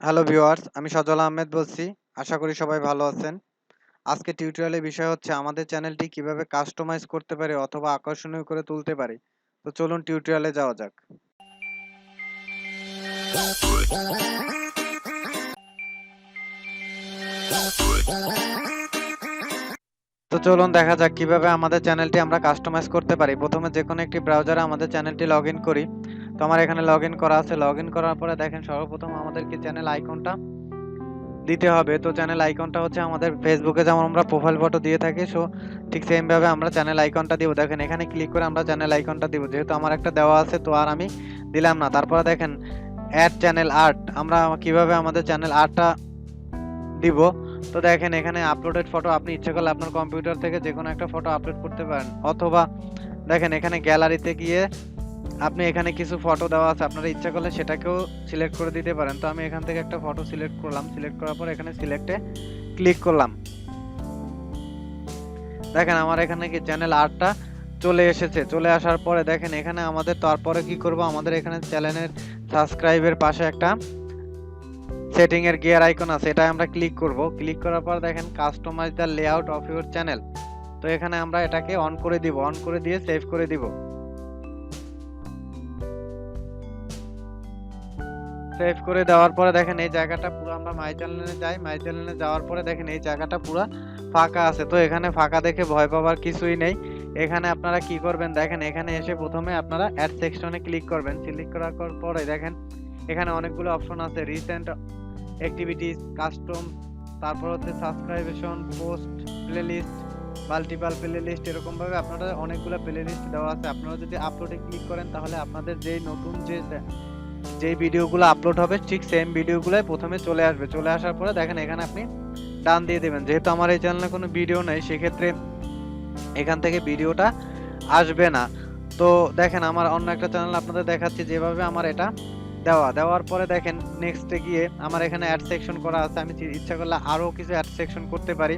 Hello viewers, আমি সজল আহমেদ বলছি। আশা করি সবাই ভালো আছেন। আজকে টিউটোরিয়ালের বিষয় হচ্ছে আমাদের চ্যানেলটি কিভাবে কাস্টমাইজ করতে পারি অথবা আকর্ষণীয় করে তুলতে পারি। তো চলুন টিউটোরিয়ালে যাওয়া যাক। তো চলুন দেখা যাক কিভাবে আমাদের চ্যানেলটি আমরা কাস্টমাইজ করতে পারি। প্রথমে যেকোনো একটি ব্রাউজারে আমাদের চ্যানেলটি লগইন করি। তো আমার এখানে লগইন করা আছে। লগইন করার পরে দেখেন সর্বপ্রথম আমাদেরকে চ্যানেল আইকনটা দিতে হবে। তো চ্যানেল আইকনটা হচ্ছে আমাদের ফেসবুকে যেমন আমরা প্রোফাইল ফটো দিয়ে থাকি, ঠিক সেম ভাবে আমরা চ্যানেল আইকনটা দিব। দেখেন এখানে ক্লিক করে আমরা চ্যানেল আইকনটা দিব। যেহেতু আমার একটা দেওয়া আছে তো আর আমি দিলাম না। তারপরে দেখেন অ্যাড চ্যানেল আর্ট, আমরা কিভাবে আমাদের চ্যানেল আর্টটা দিব। তো দেখেন এখানে আপলোডেড ফটো, আপনি ইচ্ছে করলে আপনার কম্পিউটার থেকে যে কোনো একটা ফটো আপলোড করতে পারেন, অথবা দেখেন এখানে গ্যালারিতে গিয়ে আপনি এখানে কিছু ফটো দেওয়া আছে, আপনারা ইচ্ছা করলে সেটাকেও সিলেক্ট করে দিতে পারেন। তো আমি এখান থেকে একটা ফটো সিলেক্ট করলাম। সিলেক্ট করার পর এখানে সিলেক্টে ক্লিক করলাম। দেখেন আমার এখানে কি চ্যানেল আর্টটা চলে এসেছে। চলে আসার পরে দেখেন এখানে আমাদের তারপরে কি করব, আমাদের এখানে চ্যানেলের সাবস্ক্রাইবের পাশে একটা সেটিং এর গিয়ার আইকন আছে, এটা আমরা ক্লিক করব। ক্লিক করার পর দেখেন customize the layout of your channel. তো এখানে আমরা এটাকে অন করে দিব। অন করে দিয়ে সেভ করে দিব। সেভ করে দেওয়ার পরে দেখেন এই জায়গাটা পুরো, আমরা মাই চ্যানেলে যাই। মাই চ্যানেলে যাওয়ার পরে দেখেন এই জায়গাটা পুরো ফাঁকা আছে। তো এখানে ফাঁকা দেখে ভয় পাওয়ার কিছুই নেই। এখানে আপনারা কি করবেন, দেখেন এখানে এসে প্রথমে আপনারা অ্যাড সেকশনে ক্লিক করবেন। ক্লিক করার পরে দেখেন এখানে অনেকগুলো অপশন আছে, রিসেন্ট অ্যাক্টিভিটিস, কাস্টম, তারপর হচ্ছে সাবস্ক্রাইবেশন, পোস্ট, প্লেলিস্ট, মাল্টিপাল প্লেলিস্ট, এরকম ভাবে আপনারা অনেকগুলো প্লেলিস্ট দেওয়া আছে। আপনারা যদি আপলোডে ক্লিক করেন তাহলে আপনাদের যেই নতুন যেই ভিডিওগুলো আপলোড হবে ঠিক সেম ভিডিওগুলোই প্রথমে চলে আসবে। চলে আসার পরে দেখেন এখানে আপনি ডান দিয়ে দেবেন। যেহেতু আমার এই চ্যানেলে কোনো ভিডিও নেই সেক্ষেত্রে এখান থেকে ভিডিওটা আসবে না। তো দেখেন আমার অন্য একটা চ্যানেল আপনাদের দেখাচ্ছি যেভাবে আমার এটা দেওয়ার পরে দেখেন নেক্সটে গিয়ে আমার এখানে অ্যাড সেকশন করা আছে। আমি ইচ্ছা করলে আরো কিছু অ্যাড সেকশন করতে পারি।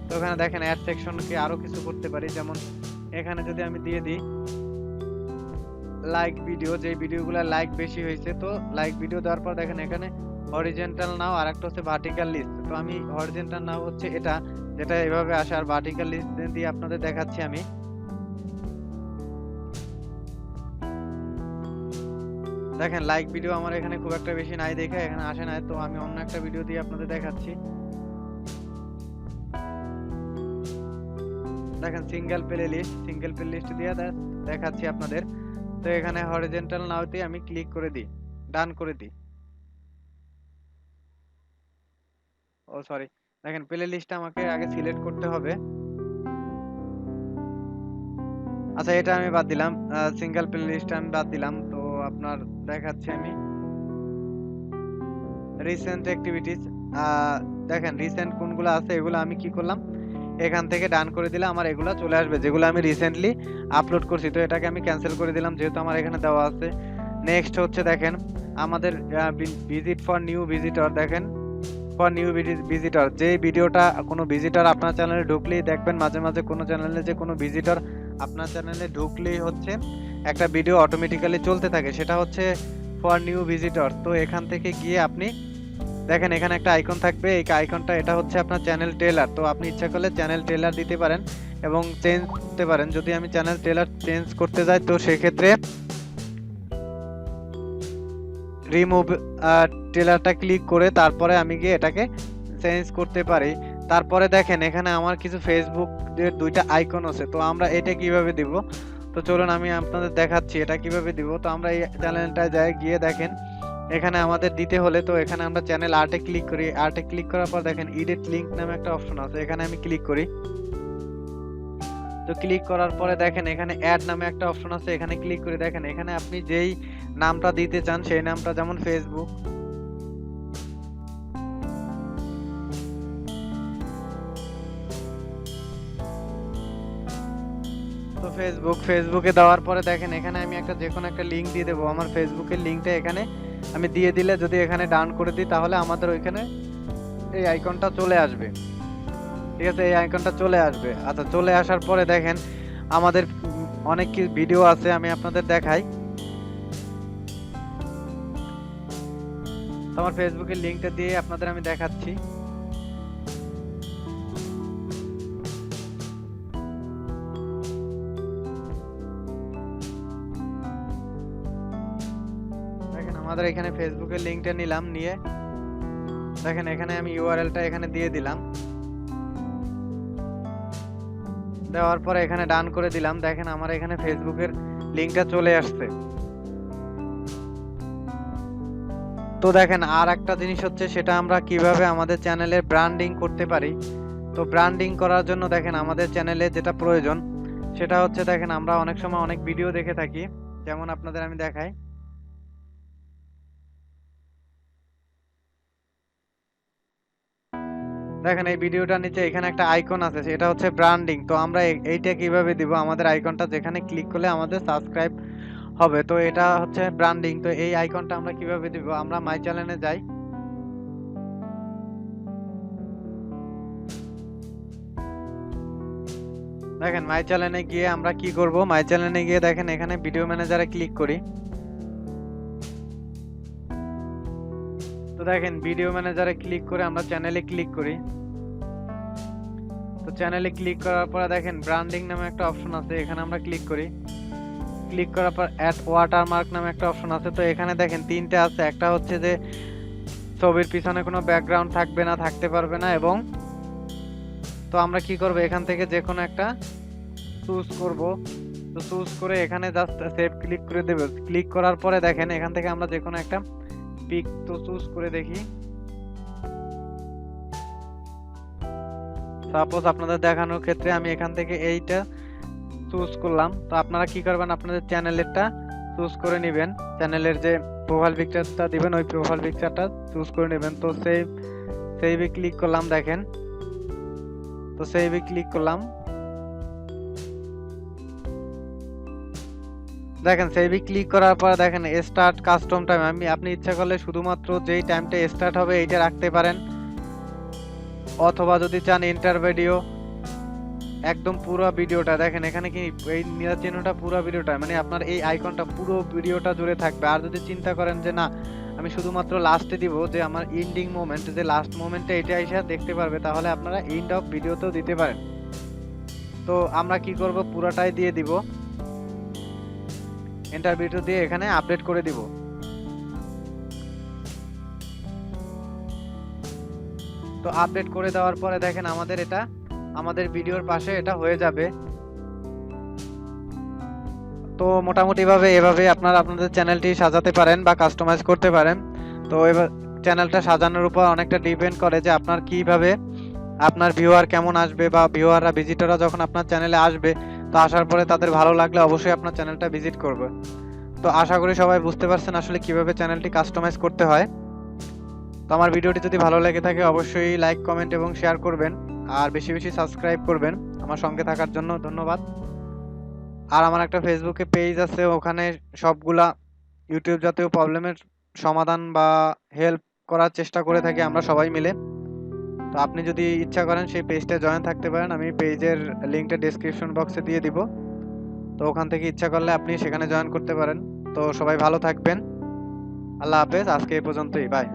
তো এখানে দেখেন অ্যাড সেকশনকে আরো কিছু করতে পারি, যেমন এখানে যদি আমি দিয়ে দিই লাইক ভিডিও, যে ভিডিওগুলো লাইক বেশি হয়েছে, তো লাইক ভিডিও দেওয়ার পর দেখেন এখানে হরিজন্টাল নাও আর একটা হচ্ছে ভার্টিক্যাল লিস্ট। তো আমি হরিজন্টাল নাও হচ্ছে এটা, যেটা এভাবে আসে, আর ভার্টিক্যাল লিস্ট দিয়ে আপনাদের দেখাচ্ছি আমি। দেখেন লাইক ভিডিও আমার এখানে খুব একটা বেশি নাই দেখে এখানে আসে নাই, তো আমি অন্য একটা ভিডিও দিয়ে আপনাদের দেখাচ্ছি। দেখেন সিঙ্গেল প্লে লিস্ট দিয়ে দেখাচ্ছি আপনাদের। তো এখানে হরিজন্টাল নাওতে আমি ক্লিক করে দিই, ডান করে দিই। ও সরি, দেখেন প্লে লিস্টটা আমাকে আগে সিলেক্ট করতে হবে। আচ্ছা এটা আমি বাদ দিলাম, সিঙ্গেল প্লে লিস্ট আমি বাদ দিলাম। তো আপনার দেখাচ্ছি আমি রিসেন্ট অ্যাক্টিভিটিস। দেখেন রিসেন্ট কোনগুলো আছে এগুলো আমি কি করলাম, এখান থেকে ডান করে দিলে আমার এগুলো চলে আসবে যেগুলো আমি রিসেন্টলি আপলোড করছি। তো এটাকে আমি ক্যান্সেল করে দিলাম যেহেতু আমার এখানে দেওয়া আছে। নেক্সট হচ্ছে দেখেন আমাদের ভিজিট ফর নিউ ভিজিটর। দেখেন ফর নিউ ভিজিটর, যে ভিডিওটা কোনো ভিজিটর আপনার চ্যানেলে ঢুকলেই দেখবেন মাঝে মাঝে কোনো চ্যানেলে যে কোনো ভিজিটর আপনার চ্যানেলে ঢুকলেই হচ্ছে একটা ভিডিও অটোমেটিক্যালি চলতে থাকে, সেটা হচ্ছে ফর নিউ ভিজিটর। তো এখান থেকে গিয়ে আপনি দেখেন এখানে একটা আইকন থাকবে, এই আইকনটা এটা হচ্ছে আপনার চ্যানেল ট্রেলার। তো আপনি ইচ্ছা করলে চ্যানেল ট্রেলার দিতে পারেন এবং চেঞ্জ করতে পারেন। যদি আমি চ্যানেল ট্রেলার চেঞ্জ করতে যাই তো সেক্ষেত্রে রিমুভ ট্রেলারটা ক্লিক করে তারপরে আমি গিয়ে এটাকে চেঞ্জ করতে পারি। তারপরে দেখেন এখানে আমার কিছু ফেসবুক এর দুইটা আইকন আছে, তো আমরা এটা কিভাবে দিব। তো চলুন আমি আপনাদের দেখাচ্ছি এটা কিভাবে দিব। তো আমরা এই চ্যানেলটায় যাই, গিয়ে দেখেন এখানে আমাদের দিতে হলে তো এখানে আমরা চ্যানেল আর্টে ক্লিক করি। আর্টে ক্লিক করার পর দেখেন এডিট লিংক নামে একটা অপশন আছে, এখানে আমি ক্লিক করি। তো ক্লিক করার পরে দেখেন এখানে অ্যাড নামে একটা অপশন আছে, এখানে ক্লিক করে দেখেন এখানে আপনি যেই নামটা দিতে চান সেই নামটা, যেমন ফেসবুক। তো ফেসবুকে দেওয়ার পরে দেখেন এখানে আমি একটা যে কোনো একটা লিংক দিয়ে দেবো। আমার ফেসবুকের লিংকটা এখানে আমি দিয়ে দিলে যদি এখানে ডান করে দিই তাহলে আমাদের ওইখানে এই আইকনটা চলে আসবে। ঠিক আছে, এই আইকনটা চলে আসবে। আচ্ছা চলে আসার পরে দেখেন আমাদের অনেক কি ভিডিও আছে, আমি আপনাদের দেখাই। আমার ফেসবুকের লিঙ্কটা দিয়ে আপনাদের আমি দেখাচ্ছি। দেখেন আমাদের এখানে ফেসবুকের লিঙ্কটা নিলাম, নিয়ে দেখেন এখানে আমি ইউআরএলটা এখানে দিয়ে দিলাম। দেওয়ার পরে এখানে ডান করে দিলাম। দেখেন আমার এখানে ফেসবুকের লিঙ্কটা চলে আসছে। তো দেখেন আর একটা জিনিস হচ্ছে, সেটা আমরা কিভাবে আমাদের চ্যানেলের ব্র্যান্ডিং করতে পারি। তো ব্র্যান্ডিং করার জন্য দেখেন আমাদের চ্যানেলে যেটা প্রয়োজন সেটা হচ্ছে, দেখেন আমরা অনেক সময় অনেক ভিডিও দেখে থাকি, যেমন আপনাদের আমি দেখাই। দেখেন এই ভিডিওটার নিচে এখানে একটা আইকন আছে, সেটা হচ্ছে ব্র্যান্ডিং। তো আমরা এইটা কিভাবে দিব, আমাদের আইকনটা যেখানে ক্লিক করলে আমাদের সাবস্ক্রাইব হবে, তো এটা হচ্ছে ব্র্যান্ডিং। তো এই আইকনটা আমরা কিভাবে দিব, আমরা মাই চ্যানেলে যাই। দেখেন মাই চ্যানেলে গিয়ে আমরা কি করব, মাই চ্যানেলে গিয়ে দেখেন এখানে ভিডিও ম্যানেজারে ক্লিক করি। তো দেখেন ভিডিও ম্যানেজারে ক্লিক করে আমরা চ্যানেলে ক্লিক করি। তো চ্যানেলে ক্লিক করার পরে দেখেন ব্র্যান্ডিং নামে একটা অপশন আছে, এখানে আমরা ক্লিক করি। ক্লিক করার পর অ্যাড ওয়াটারমার্ক নামে একটা অপশন আছে। তো এখানে দেখেন তিনটে আছে, একটা হচ্ছে যে ছবির পিছনে কোনো ব্যাকগ্রাউন্ড থাকবে না, থাকতে পারবে না, এবং তো আমরা কি করব, এখান থেকে যে কোনো একটা চুজ করব। তো চুজ করে এখানে জাস্ট সেভ ক্লিক করে দেব। ক্লিক করার পরে দেখেন এখান থেকে আমরা যে কোনো একটা পিক তো চুজ করে দেখি। সাপোজ আপনাদের দেখানোর ক্ষেত্রে আমি এখান থেকে এইটা চুজ করলাম। তো আপনারা কি করবেন, আপনাদের চ্যানেলেরটা চুজ করে নেবেন, চ্যানেলের যে প্রোফাইল পিকচারটা দিবেন ওই প্রোফাইল পিকচারটা চুজ করে নেবেন। তো সেভে ক্লিক করলাম। দেখেন তো সেভে ক্লিক করলাম। দেখেন সেভে ক্লিক করার পর দেখেন স্টার্ট কাস্টম টাইম, আপনি ইচ্ছা করলে শুধুমাত্র যেই টাইমটা স্টার্ট হবে এইটা রাখতে পারেন, অথবা যদি চান এন্টার ভিডিও একদম পুরো ভিডিওটা। দেখেন এখানে কি এই নীলা চিহ্নটা পুরো ভিডিওটা, মানে আপনার এই আইকনটা পুরো ভিডিওটা জুড়ে থাকবে। আর যদি চিন্তা করেন যে না আমি শুধুমাত্র লাস্টে দিব, যে আমার এন্ডিং মোমেন্ট, যে লাস্ট মোমেন্টে এটা এসে দেখতে পারবে, তাহলে আপনারা এন্ড অফ ভিডিওতেও দিতে পারেন। তো আমরা কি করব, পুরোটাই দিয়ে দিব, এন্টার ভিডিও দিয়ে এখানে আপডেট করে দিব। তো আপডেট করে দেওয়ার পরে দেখেন আমাদের এটা আমাদের ভিডিওর পাশে এটা হয়ে যাবে। তো মোটামুটি এভাবে আপনারা আপনাদের চ্যানেলটি সাজাতে পারেন বা কাস্টমাইজ করতে পারেন। তো এবার চ্যানেলটা সাজানোর উপর অনেকটা ডিপেন্ড করে যে আপনার কিভাবে আপনার ভিউয়ার কেমন আসবে, বা ভিউয়াররা ভিজিটররা যখন আপনার চ্যানেলে আসবে, তো আসার পরে তাদের ভালো লাগলে অবশ্যই আপনার চ্যানেলটা ভিজিট করবে। তো আশা করি সবাই বুঝতে পারছেন আসলে কিভাবে চ্যানেলটি কাস্টমাইজ করতে হয়। তো আমার ভিডিওটি যদি ভালো লেগে থাকে অবশ্যই লাইক, কমেন্ট এবং শেয়ার করবেন, আর বেশি বেশি সাবস্ক্রাইব করবেন। আমার সঙ্গে থাকার জন্য ধন্যবাদ। আর আমার একটা ফেসবুকে পেজ আছে, ওখানে সবগুলা ইউটিউব জাতীয় প্রবলেমের সমাধান বা হেল্প করার চেষ্টা করে থাকি আমরা সবাই মিলে। তো আপনি যদি ইচ্ছা করেন সেই পেজটা জয়েন থাকতে পারেন, আমি পেজের লিঙ্কটা ডেসক্রিপশন বক্সে দিয়ে দিব। তো ওখান থেকে ইচ্ছা করলে আপনি সেখানে জয়েন করতে পারেন। তো সবাই ভালো থাকবেন, আল্লাহ হাফেজ, আজকে এই পর্যন্তই, বাই।